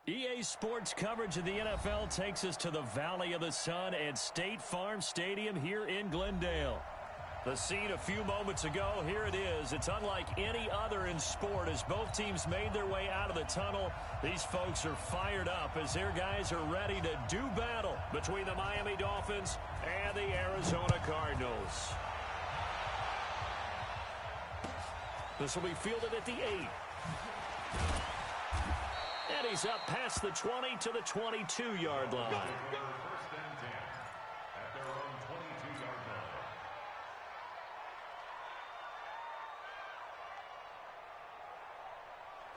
EA Sports coverage of the NFL takes us to the Valley of the Sun at State Farm Stadium here in Glendale. The scene a few moments ago, here it is. It's unlike any other in sport as both teams made their way out of the tunnel. These folks are fired up as their guys are ready to do battle between the Miami Dolphins and the Arizona Cardinals. This will be fielded at the 8. And he's up past the 20 to the 22-yard line. First and 10 at their own 22-yard line.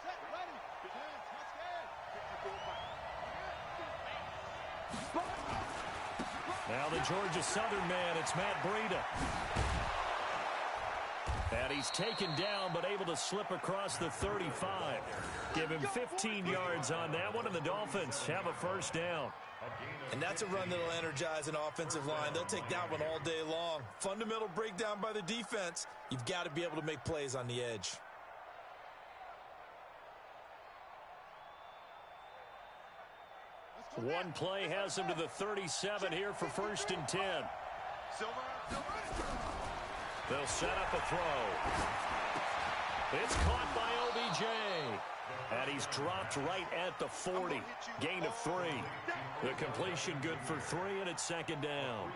Set, ready, now the Georgia Southern man, it's Matt Breida. And he's taken down, but able to slip across the 35. Give him 15 yards on that one, and the Dolphins have a first down. And that's a run that'll energize an offensive line. They'll take that one all day long. Fundamental breakdown by the defense. You've got to be able to make plays on the edge. One play has him to the 37 here for first and 10. They'll set up a throw. It's caught by OBJ. And he's dropped right at the 40. Gain of 3. The completion good for 3, and it's second down.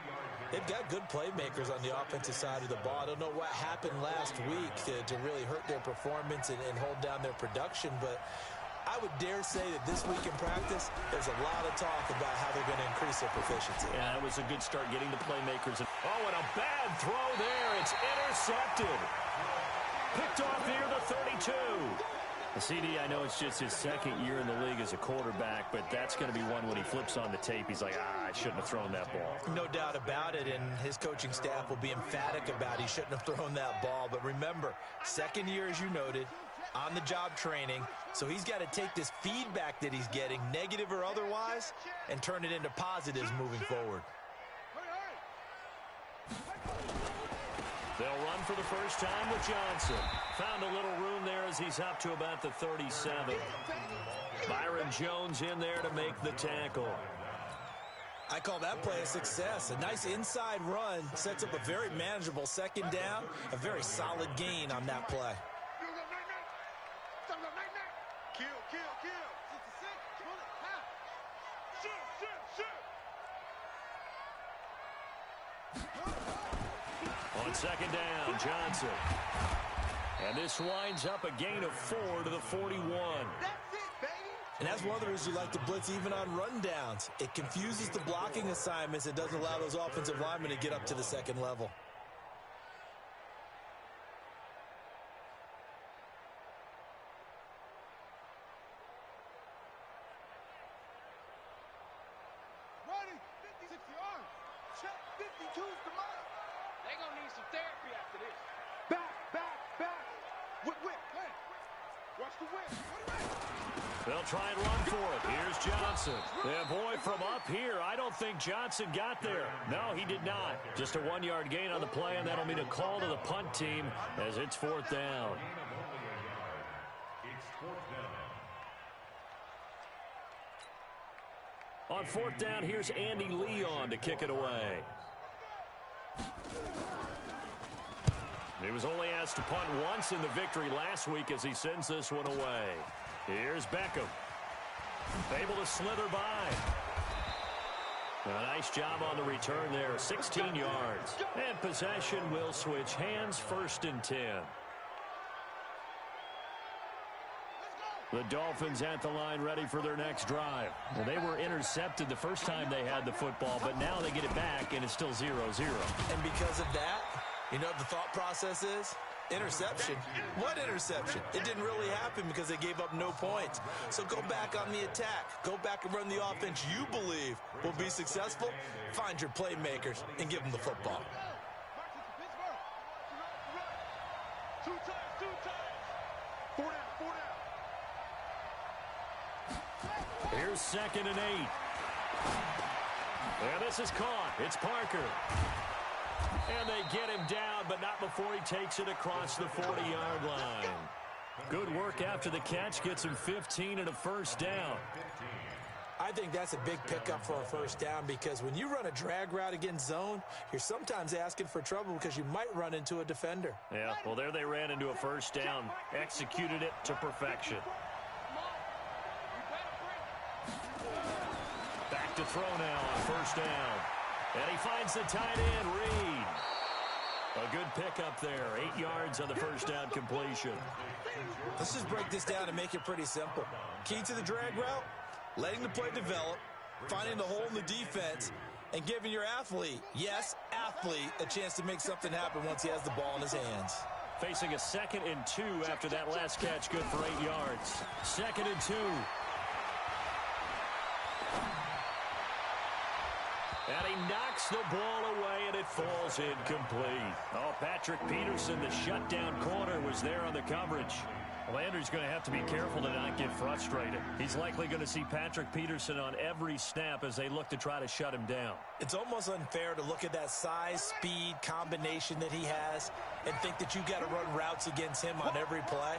They've got good playmakers on the offensive side of the ball. I don't know what happened last week to really hurt their performance and hold down their production, but I would dare say that this week in practice, there's a lot of talk about how they're going to increase their proficiency. Yeah, that was a good start getting the playmakers. Oh, and a bad throw there. It's intercepted. Picked off near the 32. The CD, I know it's just his second year in the league as a quarterback, but that's going to be one when he flips on the tape. He's like, I shouldn't have thrown that ball. No doubt about it, and his coaching staff will be emphatic about he shouldn't have thrown that ball. But remember, second year, as you noted, on-the-job training, so he's got to take this feedback that he's getting, negative or otherwise, and turn it into positives moving forward. They'll run for the first time with Johnson. Found a little room there as he's up to about the 37. Byron Jones in there to make the tackle. I call that play a success. A nice inside run sets up a very manageable second down, a very solid gain on that play. On second down, Johnson. And this winds up a gain of 4 to the 41. And that's one of the reasons you like to blitz even on rundowns. It confuses the blocking assignments. It doesn't allow those offensive linemen to get up to the second level. ready, 56 yards. Check, 52's the mark. They gonna need some therapy after this. Back. Whip. Hey, watch the whip. They'll try and run for it. Here's Johnson. Yeah, boy, from up here, I don't think Johnson got there. No, he did not. Just a 1-yard gain on the play, and that'll mean a call to the punt team as it's fourth down. It's fourth down. On fourth down, here's Andy Leon to kick it away. He was only asked to punt once in the victory last week as he sends this one away. Here's Beckham. Able to slither by. A nice job on the return there, 16 yards. And possession will switch hands, first and 10. The Dolphins at the line ready for their next drive. Well, they were intercepted the first time they had the football, but now they get it back, and it's still 0-0. And because of that, you know what the thought process is? Interception. What interception? It didn't really happen because they gave up no points. So go back on the attack. Go back and run the offense you believe will be successful. Find your playmakers and give them the football. Two times. 4 down. Here's second and 8. And this is caught. It's Parker. And they get him down, but not before he takes it across the 40-yard line. Good work after the catch. Gets him 15 and a first down. I think that's a big pickup for a first down because when you run a drag route against zone, you're sometimes asking for trouble because you might run into a defender. Yeah, well, there they ran into a first down. Executed it to perfection. Back to throw now on first down. And he finds the tight end, Reed. A good pickup there. 8 yards on the first down completion. Let's just break this down and make it pretty simple. Key to the drag route, letting the play develop, finding the hole in the defense, and giving your athlete, yes, athlete, a chance to make something happen once he has the ball in his hands. Facing a 2nd and 2 after that last catch, good for 8 yards. 2nd and 2. And he knocks the ball away, and it falls incomplete. Oh, Patrick Peterson, the shutdown corner, was there on the coverage. Landry's going to have to be careful to not get frustrated. He's likely going to see Patrick Peterson on every snap as they look to try to shut him down. It's almost unfair to look at that size, speed, combination that he has and think that you got to run routes against him on every play.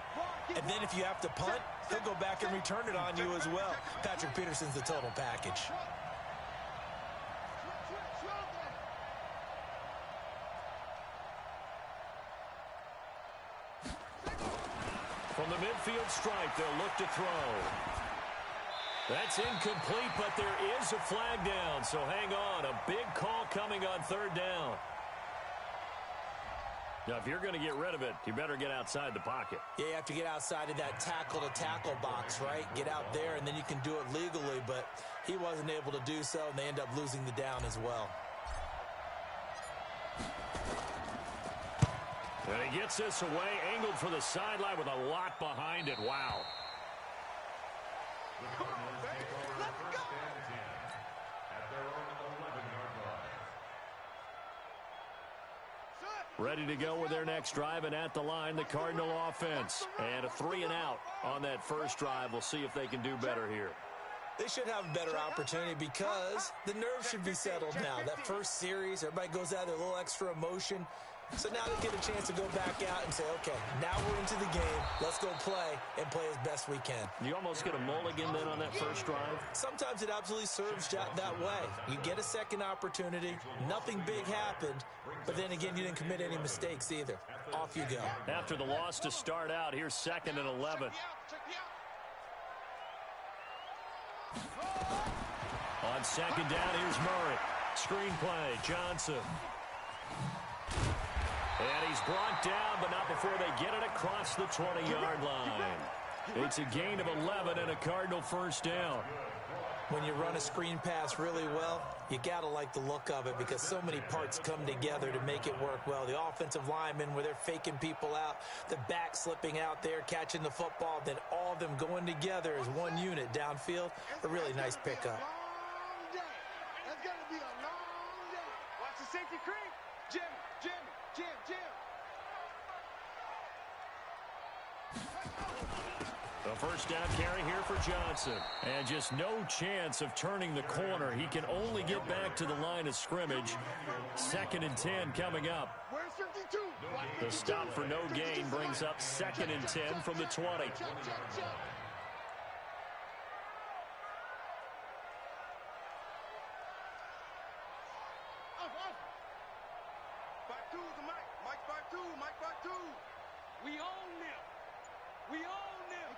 And then if you have to punt, he'll go back and return it on you as well. Patrick Peterson's the total package. From the midfield stripe, they'll look to throw. That's incomplete, but there is a flag down, so hang on. A big call coming on 3rd down. Now, if you're going to get rid of it, you better get outside the pocket. Yeah, you have to get outside of that tackle-to-tackle box, right? Get out there, and then you can do it legally, but he wasn't able to do so, and they end up losing the down as well. And he gets this away, angled for the sideline with a lot behind it. Wow. The Cardinals take over first and 10 at their own 11-yard line. Ready to go with their next drive, and at the line, the Cardinal offense. And a 3 and out on that first drive. We'll see if they can do better here. They should have a better opportunity because the nerves should be settled now. That first series, everybody goes out with a little extra emotion. So now they get a chance to go back out and say, okay, now we're into the game. Let's go play and play as best we can. You almost get a mulligan then on that first drive? Sometimes it absolutely serves that way. You get a second opportunity. Nothing big happened. But then again, you didn't commit any mistakes either. Off you go. After the loss to start out, here's 2nd and 11. On 2nd down, here's Murray. Screen play, Johnson. And he's brought down, but not before they get it across the 20-yard line. It's a gain of 11 and a Cardinal first down. When you run a screen pass really well, you got to like the look of it because so many parts come together to make it work well. The offensive linemen, where they're faking people out, the back slipping out there, catching the football, then all of them going together as one unit downfield. A really nice pickup. That's going to be a long day. Watch the safety creep. Jim. The first down carry here for Johnson. And just no chance of turning the corner. He can only get back to the line of scrimmage. 2nd and 10 coming up. Where's 52? The stop for no gain brings up 2nd and 10 from the 20. We own them. We own them.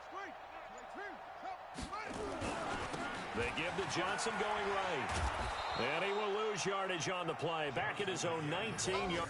They give to Johnson going right. And he will lose yardage on the play. Back at his own 19-yard.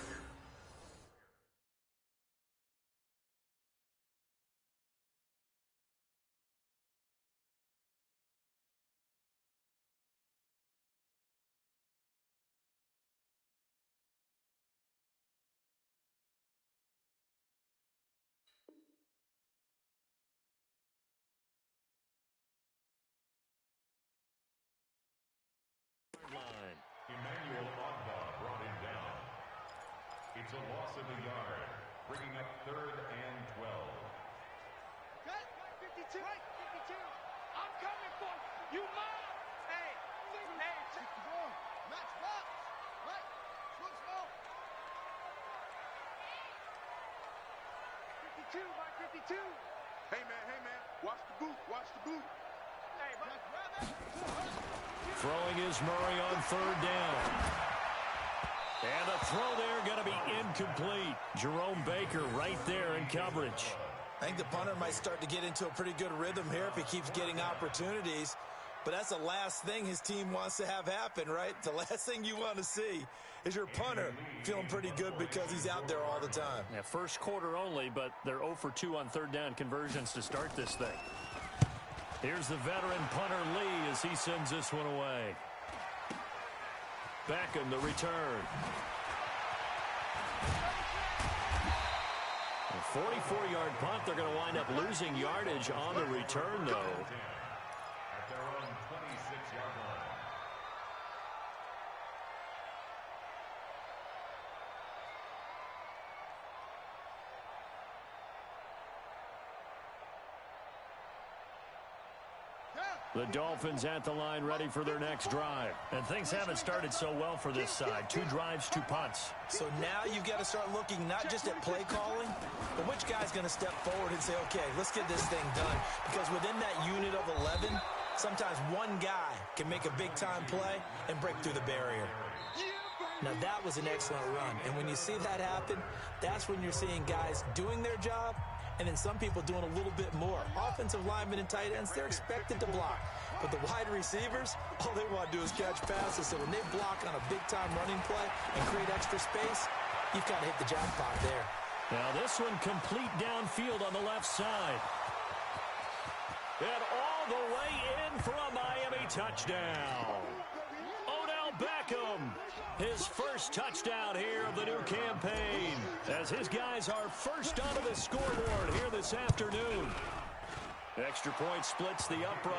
Emmanuel Ogba brought him down. It's a loss of a yard, bringing up 3rd and 12. Cut. 52. 52. I'm coming for you. You mine. Hey. Match box. Right. Switch off. 52 by 52. Hey, man, watch the boot, watch the boot. Hey, Throwing is Murray on third down. And the throw there going to be incomplete. Jerome Baker right there in coverage. I think the punter might start to get into a pretty good rhythm here if he keeps getting opportunities. But that's the last thing his team wants to have happen, right? The last thing you want to see is your punter feeling pretty good because he's out there all the time. Yeah, first quarter only, but they're 0 for 2 on third down conversions to start this thing. Here's the veteran punter Lee as he sends this one away. Beckham the return. A 44-yard punt. They're going to wind up losing yardage on the return, though. At their own 26-yard line. The Dolphins at the line ready for their next drive. And things haven't started so well for this side. 2 drives, 2 punts. So now you've got to start looking not just at play calling, but which guy's going to step forward and say, okay, let's get this thing done. Because within that unit of 11, sometimes one guy can make a big-time play and break through the barrier. Now, that was an excellent run. And when you see that happen, that's when you're seeing guys doing their job and then some people doing a little bit more. Offensive linemen and tight ends, they're expected to block. But the wide receivers, all they want to do is catch passes. So when they block on a big-time running play and create extra space, you've got to hit the jackpot there. Now this one complete downfield on the left side. And all the way in for a Miami touchdown. Odell Beckham, his first touchdown here of the new campaign, as his guys are first onto the scoreboard here this afternoon. Extra point splits the upright.